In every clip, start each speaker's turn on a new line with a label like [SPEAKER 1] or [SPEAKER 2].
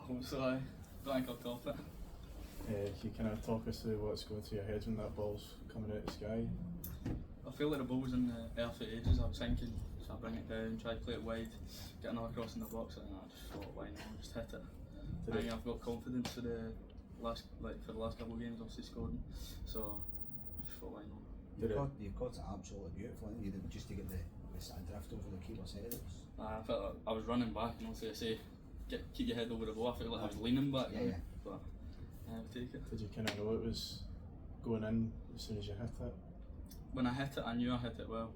[SPEAKER 1] hope so. I don't think I'll top it.
[SPEAKER 2] Can you kind of talk us through what's going through your head when that ball's coming out of the sky?
[SPEAKER 1] I feel like the ball was in the air for ages. I was thinking, should I bring it down, try to play it wide, get another cross in the box, and I just thought, why not, just hit it. I think I've got confidence for the last couple of games, obviously scoring, so I just thought, why not.
[SPEAKER 3] You've got it absolutely beautiful, haven't you? Just to get the drift over the keeper's head.
[SPEAKER 1] I felt like I was running back, and obviously I say, keep your head over the ball. I felt like I was leaning back, but I would take it.
[SPEAKER 2] Did you kind of know it was going in as soon as you hit it?
[SPEAKER 1] When I hit it, I knew I hit it well.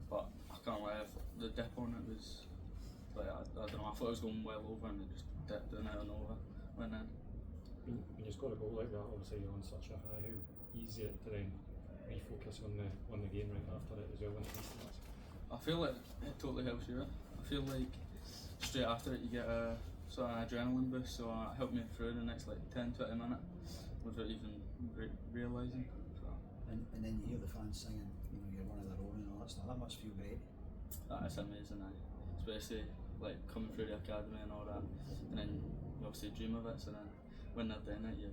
[SPEAKER 1] But I can't lie, the dip on it was like, I don't know, I thought it was going well over and it just dipped in out and over. Went in.
[SPEAKER 4] When you score a goal like that, obviously you're on such a high. How easy it to then refocus on the game right after it as well when it comes to that?
[SPEAKER 1] I feel like it totally helps you. I feel like straight after it you get a sort of adrenaline boost, so it helped me through the next like 10-20 minutes without even realising. So.
[SPEAKER 3] And then you hear the fans singing, you know, you're one of their own and all that stuff. That must feel great.
[SPEAKER 1] That's amazing, especially like coming through the academy and all that, and then you obviously dream of it. So then when they're doing it, you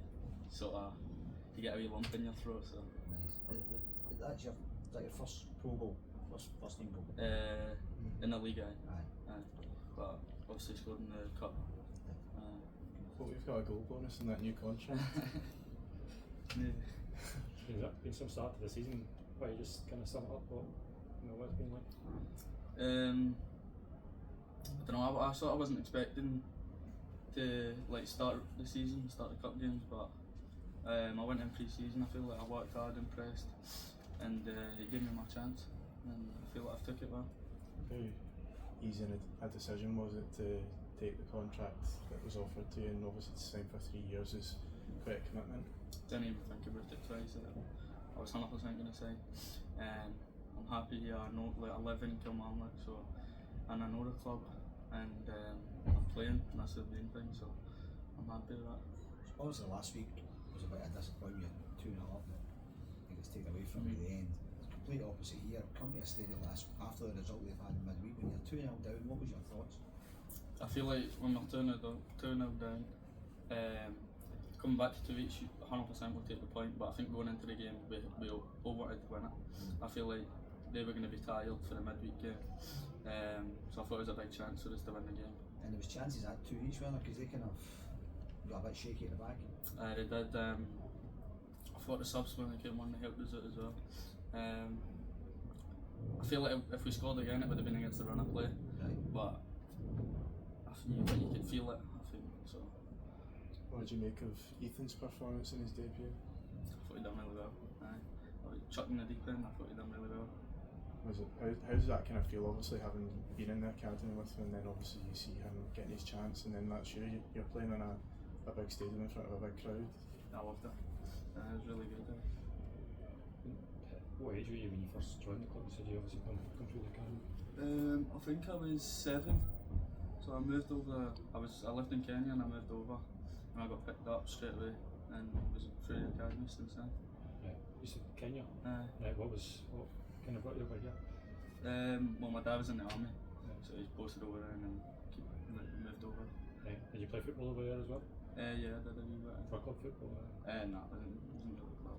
[SPEAKER 1] get a wee lump in your throat. So
[SPEAKER 3] nice. Is that your first pro goal, first team goal?
[SPEAKER 1] In the league,
[SPEAKER 3] aye.
[SPEAKER 1] But obviously scored in the cup.
[SPEAKER 2] But we've got a goal bonus in that new contract.
[SPEAKER 1] Maybe.
[SPEAKER 4] Has been some start to the season where you just kind of sum it up what it's been like?
[SPEAKER 1] I don't know. I sort of wasn't expecting to like start the season, start the cup games, but I went in pre-season. I feel like I worked hard, impressed, and he gave me my chance, and I feel like I've took it well.
[SPEAKER 2] How easy a decision was it to take the contract that was offered to you, and obviously to sign for 3 years is quite a commitment?
[SPEAKER 1] Didn't even think about it twice. I was 100% going to say. I'm happy here. I know, like, I live in Kilmarnock, so, and I know the club, and I'm playing, and that's the main thing. So I'm happy with that.
[SPEAKER 3] Obviously, last week was a bit of a disappointment. 2-0 up. I think it's taken away from you at the end. Complete opposite here. Come to a stadium after the result they've had in midweek. When you're 2-0 down, what was your thoughts?
[SPEAKER 1] I feel like when we're 2-0 down, coming back to 2 weeks, 100% will take the point, but I think going into the game, we all wanted to win it. I feel like they were going to be tired for the midweek game, so I thought it was a big chance for us to win the game.
[SPEAKER 3] And there was chances at 2 each, weren't there? Because they kind of got a bit shaky at the back.
[SPEAKER 1] They did. I thought the subs when they came on, they helped us out as well. I feel like if we scored again, it would have been against the run of play, but you could feel it, I think. So.
[SPEAKER 2] What did you make of Ethan's performance in his debut?
[SPEAKER 1] I thought he done really well. Chucking the deep end, I thought he done really well.
[SPEAKER 2] How does that kind of feel, obviously having been in the academy with him, and then obviously you see him getting his chance, and then that's you're playing in a big stadium in front of a big crowd?
[SPEAKER 1] I loved it. It was really good.
[SPEAKER 4] What age were you when you first joined the club? You said you obviously come through the academy.
[SPEAKER 1] I think I was 7, so I moved over. I lived in Kenya and I moved over, and I got picked up straight away and was through the academy since then.
[SPEAKER 4] Yeah, you said Kenya.
[SPEAKER 1] Right,
[SPEAKER 4] what kind of got you over here?
[SPEAKER 1] Well, my dad was in the army, so he's posted over there and then moved over.
[SPEAKER 4] Yeah. Did you play football over there as well?
[SPEAKER 1] Yeah, I did a wee bit.
[SPEAKER 4] For club football?
[SPEAKER 1] No, it wasn't really club.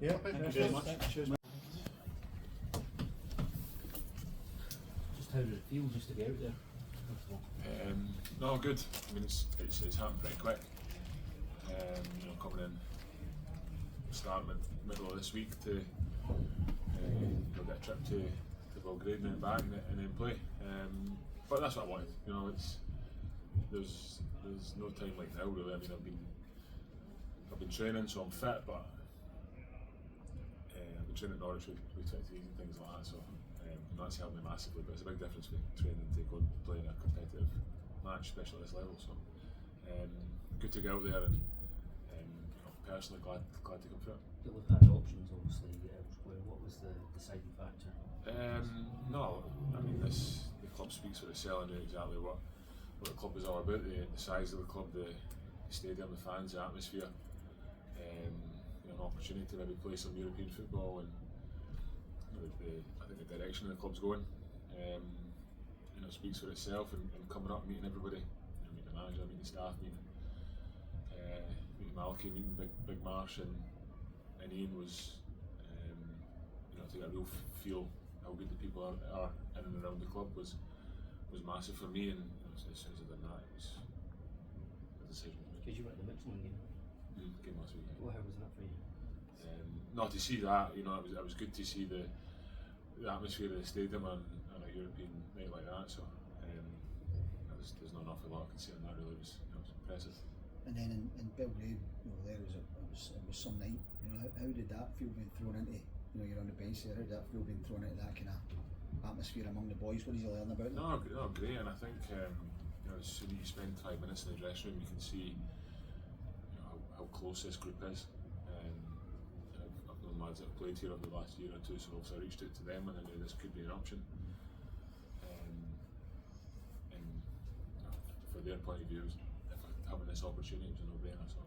[SPEAKER 2] Yeah, thank you very much. Cheers.
[SPEAKER 3] Just how did it feel just to be out there?
[SPEAKER 5] No, good. I mean, it's happened pretty quick. Coming in, starting middle of this week to get a trip to Belgrade and then back and then play. But that's what I wanted. There's no time like now really. I mean, I've been training, so I'm fit, but I've been training at Norwich with 23s and things like that. So that's helped me massively. But it's a big difference between training and playing a competitive match, especially at this level. So good to get out there and personally glad to come through.
[SPEAKER 6] You looked at options obviously elsewhere. What was the deciding factor?
[SPEAKER 5] No, I mean the club speaks for itself. I knew exactly what the club was all about, the size of the club, the stadium, the fans, the atmosphere, an opportunity to maybe play some European football, and I think the direction the club's going. speaks for itself, and coming up, meeting everybody, meeting the manager, meeting the staff, meeting Malky, meeting Big Marsh and Ian was, to get a real feel how good the people are in and around the club was massive for me, and as soon as I done that, it was a decision.
[SPEAKER 6] Because you were at the Mixon game.
[SPEAKER 5] Game last week.
[SPEAKER 6] Well, how was that for you?
[SPEAKER 5] Not to see that, it was good to see the atmosphere of the stadium on a European night like that. So there's not an awful lot I can say on that. Really, it was impressive.
[SPEAKER 3] And then in Belgrade, there it was some night. How did that feel being thrown into? You're on the bench there. How did that feel being thrown into that kind of atmosphere among the boys? What did you learn about it?
[SPEAKER 5] No, great. And I think as soon as you spend 5 minutes in the dressing room, you can see how close this group is. I've known lads that have played here over the last year or two, so obviously I reached out to them and I knew this could be an option. And for their point of view, having this opportunity was a no-brainer. So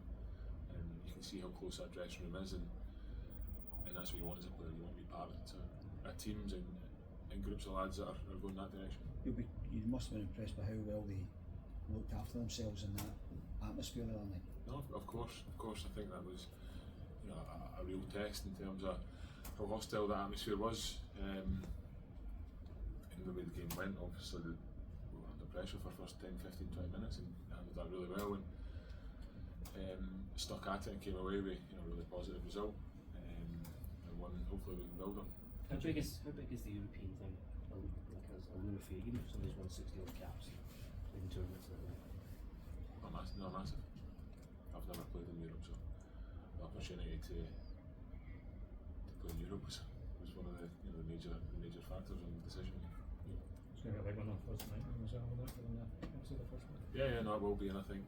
[SPEAKER 5] you can see how close that dressing room is, and that's what you want as a player. You want to be part of teams and groups of lads that are going that direction.
[SPEAKER 3] You must have been impressed by how well they looked after themselves in that atmosphere the other night.
[SPEAKER 5] No, of course. I think that was a real test in terms of how hostile that atmosphere was. And the way the game went, obviously we were under pressure for the first 10, 15, 20 minutes and handled that really well, and stuck at it and came away with a really positive result, and one hopefully we can build on.
[SPEAKER 6] How big is the European thing? Because I wonder if even if somebody's won 60 odd caps in tournaments like that.
[SPEAKER 5] Massive. I've never played in Europe, so the opportunity to play in Europe was one of the major factors in the decision.
[SPEAKER 4] It's going to be a big one on first night as well, isn't it? Obviously the first one.
[SPEAKER 5] Yeah, no, it will be, and I think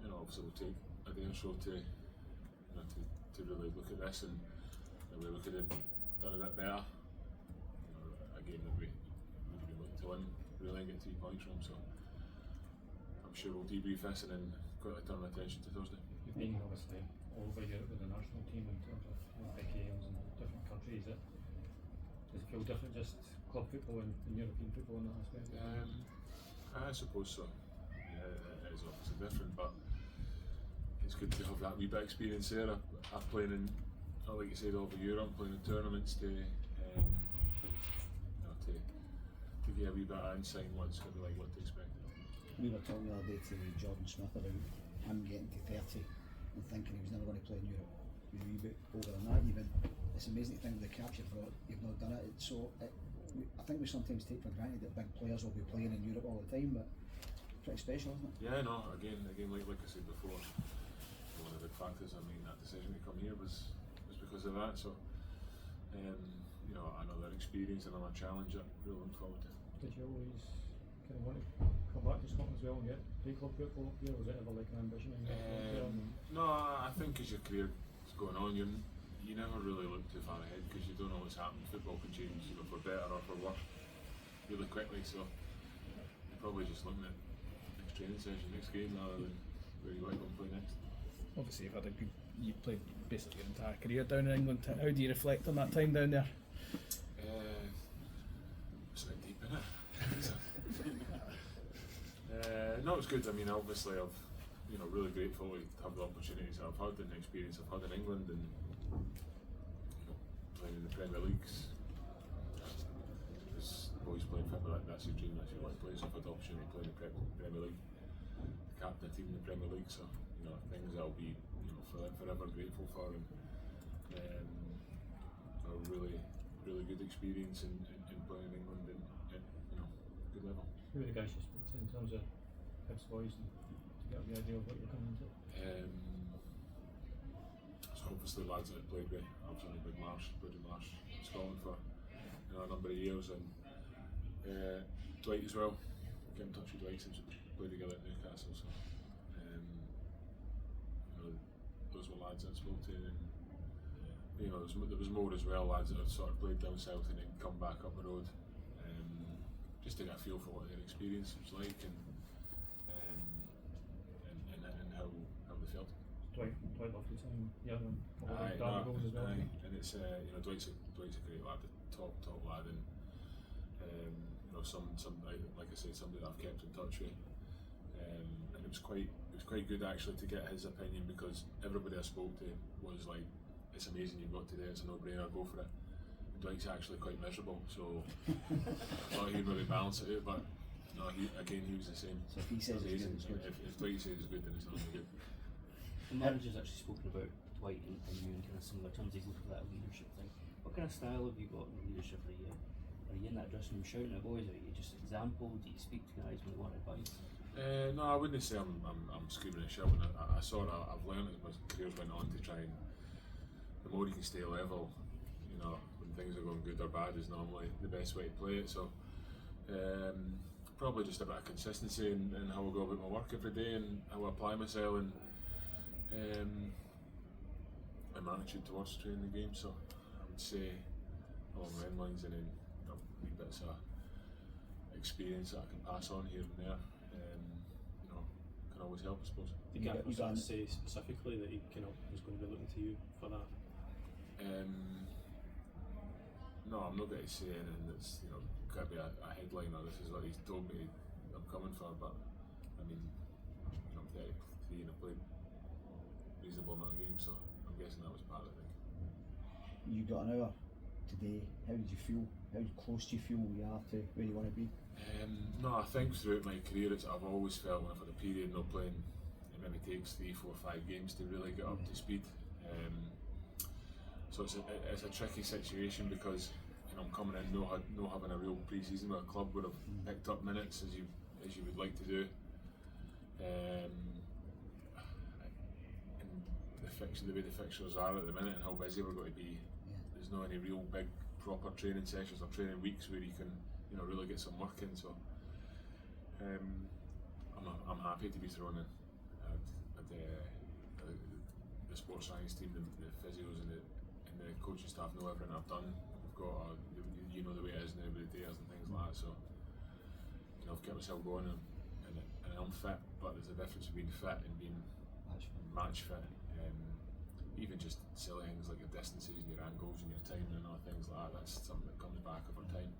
[SPEAKER 5] obviously we'll take a day or so to really look at this, and where we could have done a bit better. A game that we would have been looking to win, really, and get 3 points from. So I'm sure we'll debrief this and then quickly turn our attention to Thursday.
[SPEAKER 4] You've been obviously all over Europe with the national team in terms of big games in different countries. Does it feel different, just club football and European football in that aspect?
[SPEAKER 5] I suppose so. Yeah, it is obviously different, but it's good to have that wee bit of experience there. I've played in, like you said, all over Europe, playing in tournaments to get a wee bit of insight on what it's going to be like, what to expect.
[SPEAKER 3] We were talking the other day to Jordan Smith about him getting to 30 and thinking he was never going to play in Europe. He's a wee bit older than that even. It's amazing to think with the caps you've got, you've not done it. I think we sometimes take for granted that big players will be playing in Europe all the time, but pretty special, isn't it?
[SPEAKER 5] Yeah, no, again, like I said before, one of the big factors I mean that decision to come here was because of that. So another experience, another challenge that I'm really looking forward to.
[SPEAKER 4] Did you always kind of want to come back to Scotland as well and get play club football up here? Was it ever like an ambition?
[SPEAKER 5] No, I think as your career is going on, you never really look too far ahead because you don't know what's happening. Football can change, for better or for worse, really quickly. So you're probably just looking at next training session, next game, rather than where you want to go and play next.
[SPEAKER 7] Obviously, you played basically your entire career down in England. How do you reflect on that time down there?
[SPEAKER 5] It's like deep, isn't it? No, it's good. I mean, obviously, I've really grateful to have the opportunities I've had and the experience I've had in England, and playing in the Premier Leagues. There's boys playing football, that's your dream, that's your workplace. I've had the opportunity to play in the Premier League, captain the team in the Premier League, so things I'll be forever grateful for, and a really good experience in playing in England and good level.
[SPEAKER 4] Who were the guys you spoke to in terms of Hibs boys and to get the idea of what you're coming into?
[SPEAKER 5] So obviously lads that have played with absolutely Big Marsh, played with Marsh in Scotland for a number of years, and Dwight as well. Get in touch with Dwight since we played together at Newcastle, so those were lads that I spoke to, and there was more as well, lads that had sort of played down south and then come back up the road, just to get a feel for what their experience was like and how they felt.
[SPEAKER 4] Dwight loved his time, and goals as well.
[SPEAKER 5] And it's Dwight's a great lad, a top lad, and like I said, somebody that I've kept in touch with, and it was quite good actually to get his opinion, because everybody I spoke to was like, it's amazing you've got today, it's a no-brainer, go for it. And Dwight's actually quite miserable, so I thought he'd maybe balance it out, but no, he was the same.
[SPEAKER 3] So if he says it's good, it's good.
[SPEAKER 5] If Dwight says it's good, then it's not good.
[SPEAKER 6] The manager's actually spoken about Dwight and you in kind of similar terms. He's looking for that leadership thing. What kind of style have you got in leadership? Are you in that dressing room shouting at boys? Are you just example? Do you speak to guys when they want advice?
[SPEAKER 5] No, I wouldn't say I'm screaming and shouting. I've learned as my career's went on to try and the more you can stay level, you know, when things are going good or bad is normally the best way to play it. So probably just a bit of consistency in how I go about my work every day and how I apply myself and my attitude towards training the game. So I would say along them lines, and then wee bits of experience that I can pass on here and there. You know, can always help, I suppose.
[SPEAKER 4] Did Gaffer say specifically that he kind of was going to be looking to you for that?
[SPEAKER 5] No, I'm not going to say anything that's, you know, got to be a headline or this is what he's told me I'm coming for, but I mean, you know, I'm 33 and I played reasonable amount of games, so I'm guessing that was part of it.
[SPEAKER 3] You got an hour today. How did you feel? How close do you feel we are to where you want to be?
[SPEAKER 5] No, I think throughout my career I've always felt when I've had a period not playing, it maybe takes 3, 4, 5 games to really get up to speed. So it's a tricky situation because, you know, I'm coming in not having a real pre-season with a club where I've picked up minutes as you would like to do. And the way the fixtures are at the minute and how busy we're going to be, there's not any real big proper training sessions or training weeks where you can, you know, really get some work in. So I'm happy to be thrown in. The sports science team, the physios and the coaching staff know everything I've done. We've got you know the way it is now with the days and things like that. So, you know, I've kept myself going and I'm fit, but there's a difference between fit and being match fit. Even just silly things like your distances and your angles and your timing and other things like that, that's something that comes back over time.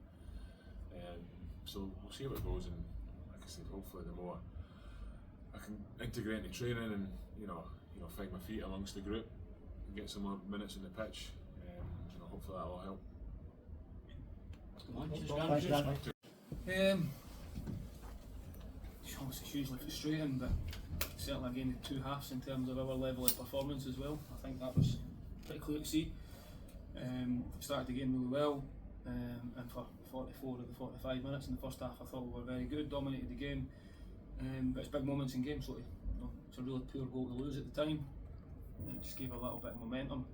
[SPEAKER 5] So we'll see how it goes, and like I said, hopefully the more I can integrate into training and you know find my feet amongst the group and get some more minutes on the pitch, you know, hopefully that will help.
[SPEAKER 1] It's hugely frustrating, but certainly again the two halves in terms of our level of performance as well. I think that was pretty clear to see. Started the game really well, and for 44 of the 45 minutes in the first half I thought we were very good, dominated the game. But it's big moments in games, so it's a really poor goal to lose at the time. It just gave a little bit of momentum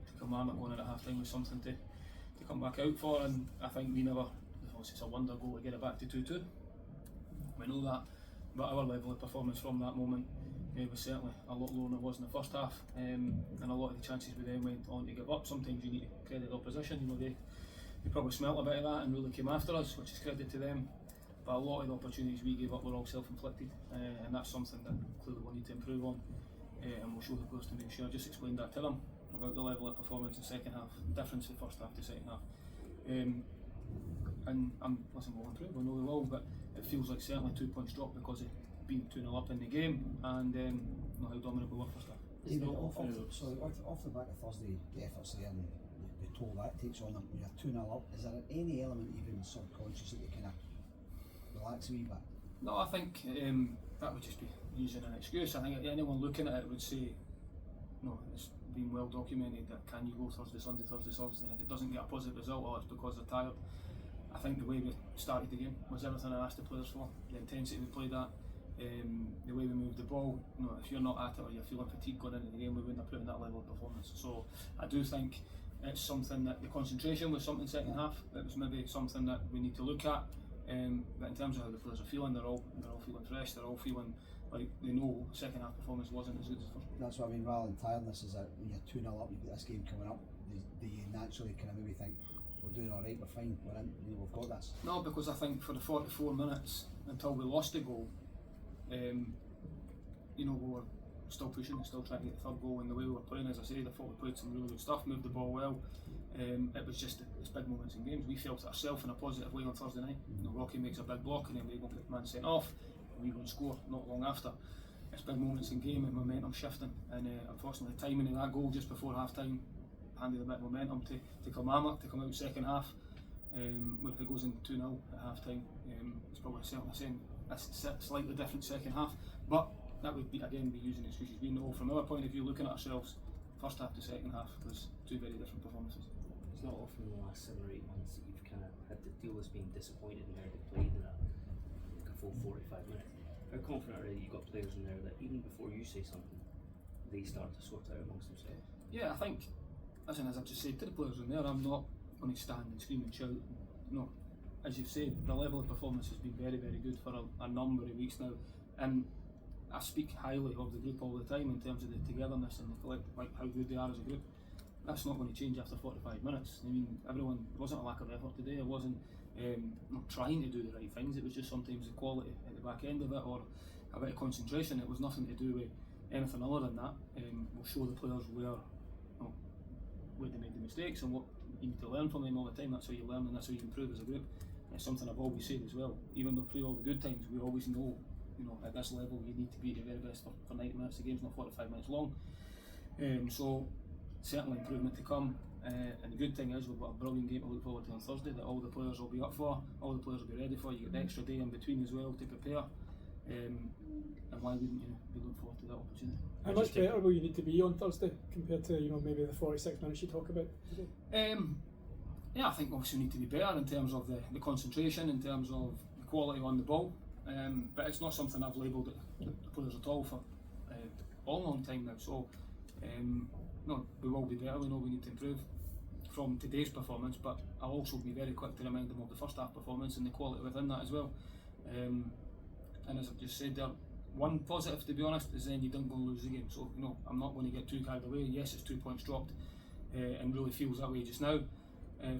[SPEAKER 1] to Kilmarnock going in at half time with something to come back out for, and I think we never, it's a wonder goal to get it back to 2-2. We know that, but our level of performance from that moment was certainly a lot lower than it was in the first half, and a lot of the chances we then went on to give up. Sometimes you need to credit the opposition, you know, they probably smelt a bit of that and really came after us, which is credit to them. But a lot of the opportunities we gave up were all self-inflicted, and that's something that clearly we'll need to improve on, and we'll show the players to make sure. I just explained that to them about the level of performance in the second half, difference in the first half to second half. And listen, we'll improve, we know we will, but it feels like certainly 2 points dropped because of being 2-0 up in the game and not how dominant we were first half.
[SPEAKER 3] David, off the back of Thursday, the efforts there and the toll that takes on them when you're 2-0 up, is there any element even subconscious that you kind of relax a wee bit?
[SPEAKER 1] No, I think that would just be using an excuse. I think anyone looking at it would say, no, it's been well documented that can you go Thursday, Sunday, and if it doesn't get a positive result, well, it's because they're tired. I think the way we started the game was everything I asked the players for. The intensity we played at, the way we moved the ball. You know, if you're not at it or you're feeling fatigued going into the game, we wouldn't have put in that level of performance. So I do think it's something that the concentration was something second half. It was maybe something that we need to look at. But in terms of how the players are feeling, they're all feeling fresh. They're all feeling like they know second half performance wasn't as good as first.
[SPEAKER 3] That's what I mean. Rather than tiredness, is that when you're 2-0 up, you've got this game coming up. Do you naturally kind of maybe think we're doing all right, we're fine, we're in, you know, we've got this?
[SPEAKER 1] No, because I think for the 44 minutes until we lost the goal, you know, we were still pushing and still trying to get the third goal. And the way we were playing, as I said, I thought we played some really good stuff, moved the ball well.
[SPEAKER 8] It was just it's big moments in games. We felt it ourselves in a positive way on Thursday night. You know, Rocky makes a big block and then we go get the man sent off, and we go and score not long after. It's big moments in game and momentum shifting, and unfortunately the timing of that goal just before half time handed a bit of momentum to Kilmarnock to come out second half. Where if it goes in 2-0 at half time, it's probably certainly saying a slightly different second half, but that would be using excuses. We know from our point of view, looking at ourselves, first half to second half was two very different performances.
[SPEAKER 6] It's not often in the last 7 or 8 months that you've kind of had to deal with being disappointed in how they played in a full 45 minutes. How confident are you got players in there that even before you say something, they start to sort out amongst themselves?
[SPEAKER 8] Yeah, I think, as I've just said to the players in there, I'm not going to stand and scream and shout. No, as you've said, the level of performance has been very, very good for a number of weeks now, and I speak highly of the group all the time in terms of the togetherness and the collective, like how good they are as a group. That's not going to change after 45 minutes. I mean, everyone, it wasn't a lack of effort today. It wasn't not trying to do the right things. It was just sometimes the quality at the back end of it, or a bit of concentration. It was nothing to do with anything other than that. We'll show the players where they made the mistakes and what you need to learn from them all the time. That's how you learn and that's how you improve as a group. It's something I've always said as well. Even though through all the good times, we always know, at this level you need to be at the very best for 90 minutes. The game's not 45 minutes long. So certainly improvement to come. And the good thing is we've got a brilliant game to look forward to on Thursday that all the players will be up for, all the players will be ready for. You get the extra day in between as well to prepare. And why wouldn't you be looking forward to that opportunity?
[SPEAKER 9] How much better will you need to be on Thursday compared to maybe the 46 minutes you talk about today?
[SPEAKER 8] Yeah, I think obviously we need to be better in terms of the concentration, in terms of the quality on the ball. But it's not something I've labelled the players at all for a long time now. So no, we will be better. We know we need to improve from today's performance, but I'll also be very quick to remind them of the first half performance and the quality within that as well. And as I've just said there, one positive to be honest is then you don't go and lose the game. So I'm not going to get too carried away. Yes, it's 2 points dropped, and really feels that way just now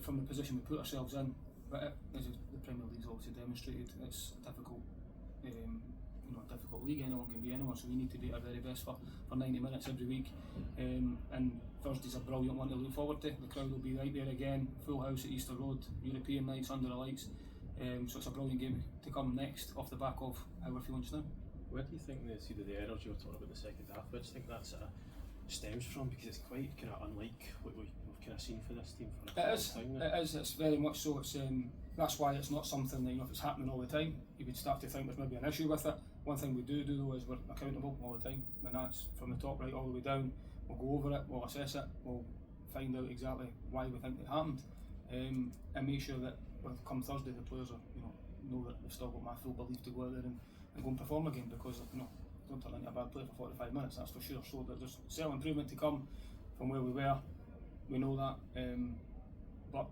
[SPEAKER 8] from the position we put ourselves in. But as the Premier League's obviously demonstrated, it's a difficult, difficult league. Anyone can be anyone, so we need to be at our very best for 90 minutes every week. And Thursday's a brilliant one to look forward to. The crowd will be right there again, full house at Easter Road, European nights under the lights. So it's a brilliant game to come next off the back of how we're feeling just now.
[SPEAKER 2] Where do you think the errors you were talking about the second half, where do you think that sort of stems from? Because it's quite kind of unlike what we've kind of seen for this team for a long time now.
[SPEAKER 8] It is, it's very much so. It's that's why it's not something that, if it's happening all the time, you would start to think there's maybe an issue with it. One thing we do though is we're accountable all the time, and that's from the top right all the way down. We'll go over it, we'll assess it, we'll find out exactly why we think it happened, and make sure that come Thursday the players are, know that they've still got my full belief to go out there and go and perform again, because don't turn into a bad player for 45 minutes, that's for sure. So there's still improvement to come from where we were, we know that, but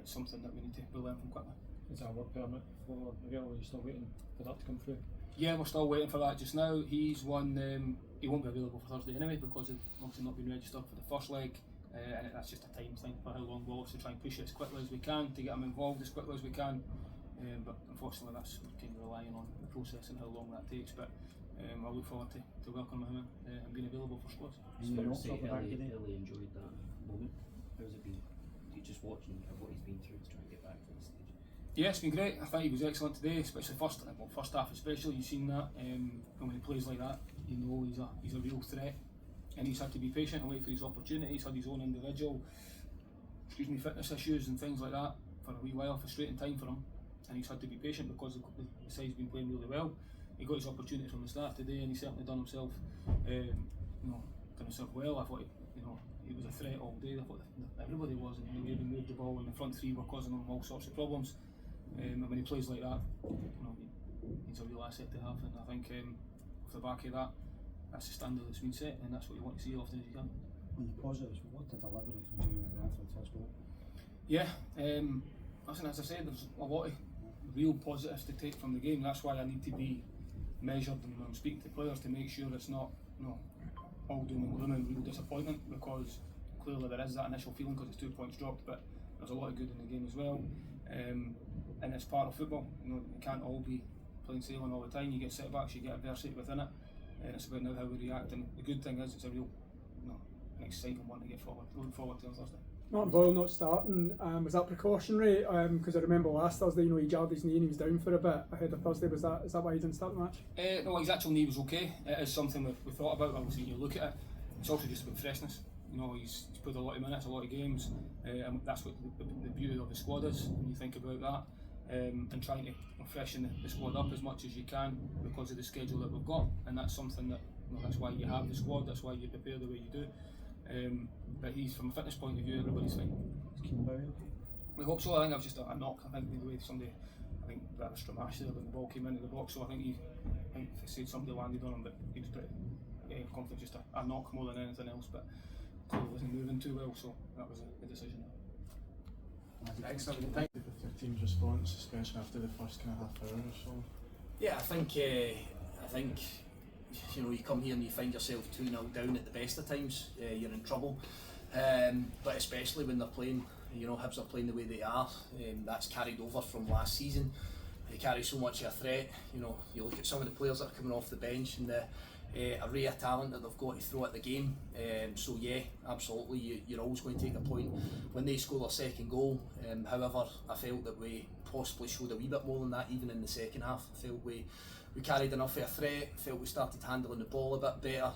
[SPEAKER 8] it's something that we need to learn from quickly.
[SPEAKER 4] Is that a work permit for Miguel? Are you still waiting for that to come through?
[SPEAKER 8] Yeah, we're still waiting for that just now. He's one, he won't be available for Thursday anyway because he's obviously not been registered for the first leg, and that's just a time thing for how long we'll obviously try and push it as quickly as we can to get him involved as quickly as we can. But unfortunately we're kind of relying on the process and how long that takes, but I look forward to welcoming him in and being available for squads.
[SPEAKER 6] Ellie enjoyed that moment. How's it been? You just watching what he's been through to try and get back to this stage?
[SPEAKER 8] Yeah, it's been great. I thought he was excellent today, especially first half especially. You've seen that, and when he plays like that, he's a real threat, and he's had to be patient and wait for his opportunity. He's had his own individual fitness issues and things like that for a wee while, frustrating time for him, and he's had to be patient because the side's been playing really well. He got his opportunity from the start today, and he certainly done himself well. I thought he was a threat all day. I thought everybody was, and the way he moved the ball, and the front three were causing him all sorts of problems. And when he plays like that, he's a real asset to have, and I think off the back of that, that's the standard that's been set, and that's what you want to see often as you can.
[SPEAKER 3] On the positives, what the delivery from Stuart and Grant for the first goal?
[SPEAKER 8] Yeah, as I said, there's a lot of real positives to take from the game. That's why I need to be measured when I'm speaking to players to make sure it's not all doom and gloom and real disappointment, because clearly there is that initial feeling because it's 2 points dropped, but there's a lot of good in the game as well, and it's part of football. It can't all be plain sailing all the time. You get setbacks, you get adversity within it, and it's about now how we react. And the good thing is it's a real an exciting one to look forward to on Thursday.
[SPEAKER 9] Martin Boyle not starting, was that precautionary? Because I remember last Thursday, he jarred his knee and he was down for a bit ahead of Thursday. Is that why he didn't start the match?
[SPEAKER 8] No, his actual knee was okay. It is something we thought about. Obviously, you look at it. It's also just about freshness. He's played a lot of minutes, a lot of games, and that's what the beauty of the squad is. When you think about that, and trying to freshen the squad up as much as you can because of the schedule that we've got, and that's something that that's why you have the squad. That's why you prepare the way you do. But he's, from a fitness point of view, everybody's fine. We hope so. I think I've just a knock. I think the way I think that was Stramash there when the ball came into the box. So I think they said somebody landed on him, but he was pretty confident. Just a knock more than anything else. But clearly wasn't moving too well, so that was a decision.
[SPEAKER 2] Excellent. Thank you with your team's response, especially after the first kind of half hour or so.
[SPEAKER 10] Yeah, I think you come here and you find yourself 2-0 down at the best of times, you're in trouble. But especially when they're playing, Hibs are playing the way they are, that's carried over from last season. They carry so much of a threat. You look at some of the players that are coming off the bench and the array of talent that they've got to throw at the game. So yeah, absolutely, you're always going to take a point when they score their second goal. However, I felt that we possibly showed a wee bit more than that even in the second half. I felt we carried enough of a threat. I felt we started handling the ball a bit better.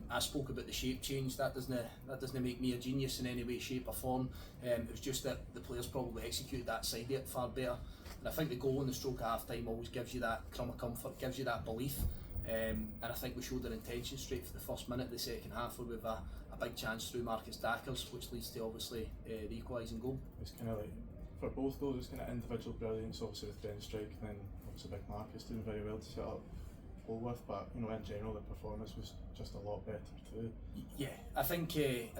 [SPEAKER 10] I spoke about the shape change. That doesn't make me a genius in any way, shape or form. It was just that the players probably executed that side of it far better. And I think the goal in the stroke of half time always gives you that crumb of comfort, gives you that belief. And I think we showed our intention straight for the first minute of the second half, where we've a big chance through Marcus Dackers, which leads to obviously the equalising goal.
[SPEAKER 2] It's kind of like, for both goals, it's kind of individual brilliance, obviously with Ben Strike, and then obviously Big Marcus doing very well to set up goal with, but in general the performance was just a lot better too.
[SPEAKER 10] Yeah, I think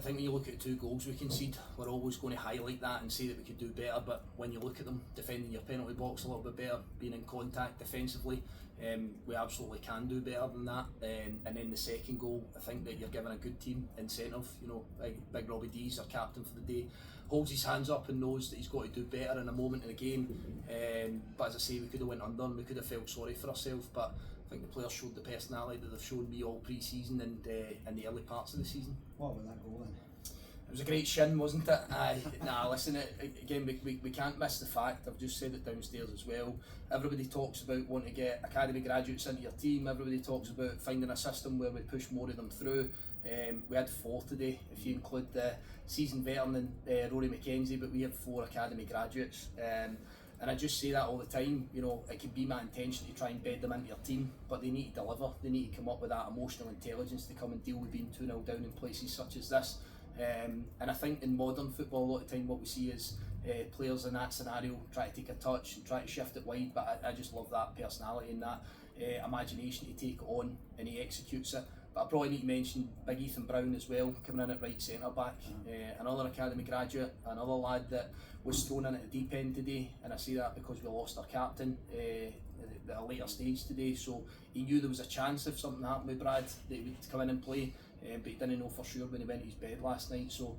[SPEAKER 10] when you look at 2 goals we concede, we're always going to highlight that and say that we could do better, but when you look at them, defending your penalty box a little bit better, being in contact defensively, we absolutely can do better than that. And then the second goal, I think that you're giving a good team incentive. Big Robbie Dees, our captain for the day, holds his hands up and knows that he's got to do better in a moment in the game. But as I say, we could have went under and we could have felt sorry for ourselves, but I think the players showed the personality that they've shown me all pre-season and in the early parts of the season.
[SPEAKER 3] What about that goal then?
[SPEAKER 10] It was a great shin, wasn't it? Listen, again, we can't miss the fact, I've just said it downstairs as well, everybody talks about wanting to get academy graduates into your team, everybody talks about finding a system where we push more of them through. We had 4 today, if you include the seasoned veteran and Rory McKenzie, but we had 4 academy graduates. And I just say that all the time, it can be my intention to try and bed them into your team, but they need to deliver, they need to come up with that emotional intelligence to come and deal with being 2-0 down in places such as this. And I think in modern football a lot of the time what we see is players in that scenario try to take a touch and try to shift it wide, but I just love that personality and that imagination to take it on, and he executes it. But I probably need to mention Big Ethan Brown as well, coming in at right centre back, another academy graduate, another lad that was thrown in at the deep end today, and I say that because we lost our captain at a later stage today, so he knew there was a chance if something happened with Brad that he would come in and play, but he didn't know for sure when he went to his bed last night, so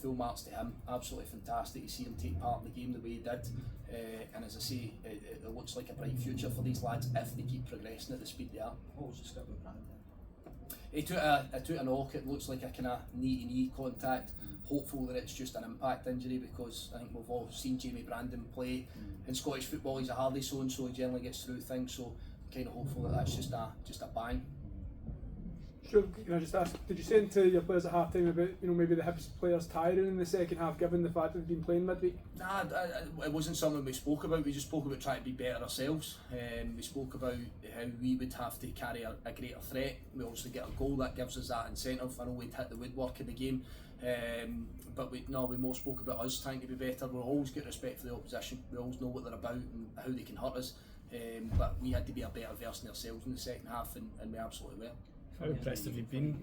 [SPEAKER 10] full marks to him. Absolutely fantastic to see him take part in the game the way he did, and as I say, it looks like a bright future for these lads if they keep progressing at the speed they are.
[SPEAKER 3] What was the script with Brad then?
[SPEAKER 10] He took a knock. It looks like a kind of knee-to-knee contact. Hopeful that it's just an impact injury, because I think we've all seen Jamie Brandon play in Scottish football. He's a hardy so he generally gets through things. So kind of hopeful that that's just a bang.
[SPEAKER 9] Sure, can I just ask, did you say to your players at half time about maybe the Hibs players tiring in the second half given the fact that they've been playing midweek?
[SPEAKER 10] Nah, it wasn't something we spoke about. We just spoke about trying to be better ourselves. We spoke about how we would have to carry a greater threat. We obviously get a goal, that gives us that incentive. I know we'd hit the woodwork in the game, but we more spoke about us trying to be better. We'll always get respect for the opposition. We always know what they're about and how they can hurt us. But we had to be a better version of ourselves in the second half, and we absolutely were.
[SPEAKER 7] How impressed have you been?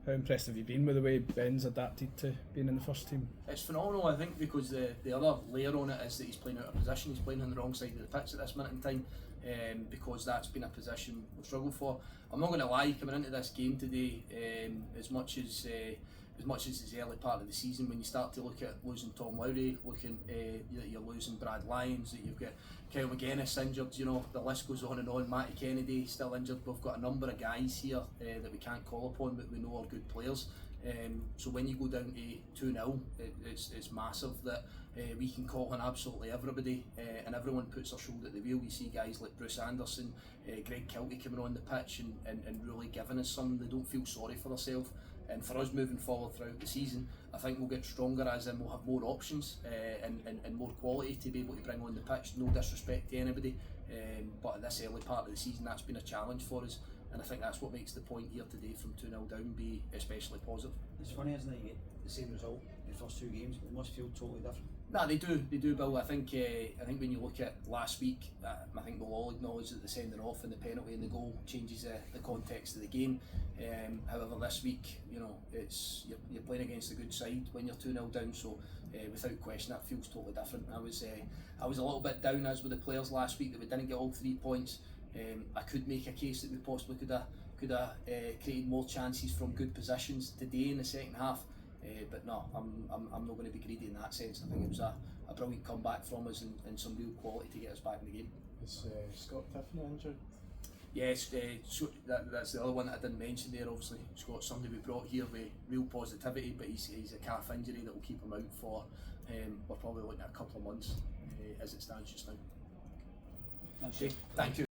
[SPEAKER 7] How impressed have you been with the way Ben's adapted to being in the first team?
[SPEAKER 10] It's phenomenal, I think, because the other layer on it is that he's playing out of position. He's playing on the wrong side of the pitch at this minute in time, because that's been a position we've struggled for. I'm not going to lie, coming into this game today, as much as it's the early part of the season, when you start to look at losing Tom Lowry, looking that you're losing Brad Lyons, that you've got Kyle McGuinness injured, the list goes on and on. Matty Kennedy still injured. We've got a number of guys here that we can't call upon, but we know are good players. So when you go down to 2-0, it's massive that we can call on absolutely everybody, and everyone puts their shoulder at the wheel. We see guys like Bruce Anderson, Greg Kilty coming on the pitch and really giving us something. They don't feel sorry for themselves. And for us moving forward throughout the season, I think we'll get stronger, as in we'll have more options and more quality to be able to bring on the pitch. No disrespect to anybody, but at this early part of the season, that's been a challenge for us. And I think that's what makes the point here today from 2-0 down be especially positive.
[SPEAKER 3] It's funny, isn't it? You get the same result in the first 2 games, but they must feel totally different.
[SPEAKER 10] No, they do, Bill. I think when you look at last week, I think we'll all acknowledge that the sending off and the penalty and the goal changes the context of the game. However, this week, you know, you're playing against a good side when you're 2-0 down. So without question, that feels totally different. I was a little bit down, as with the players last week, that we didn't get all 3 points. I could make a case that we possibly could have created more chances from good positions today in the second half. But no, I'm not going to be greedy in that sense. I think it was a brilliant comeback from us and some real quality to get us back in the game.
[SPEAKER 2] Is Scott Tiffany injured?
[SPEAKER 10] Yes, so that's the other one that I didn't mention there. Obviously, Scott's somebody we brought here with real positivity, but he's a calf injury that will keep him out for we're probably looking at a couple of months as it stands just now.
[SPEAKER 3] That's it.
[SPEAKER 10] Thank you.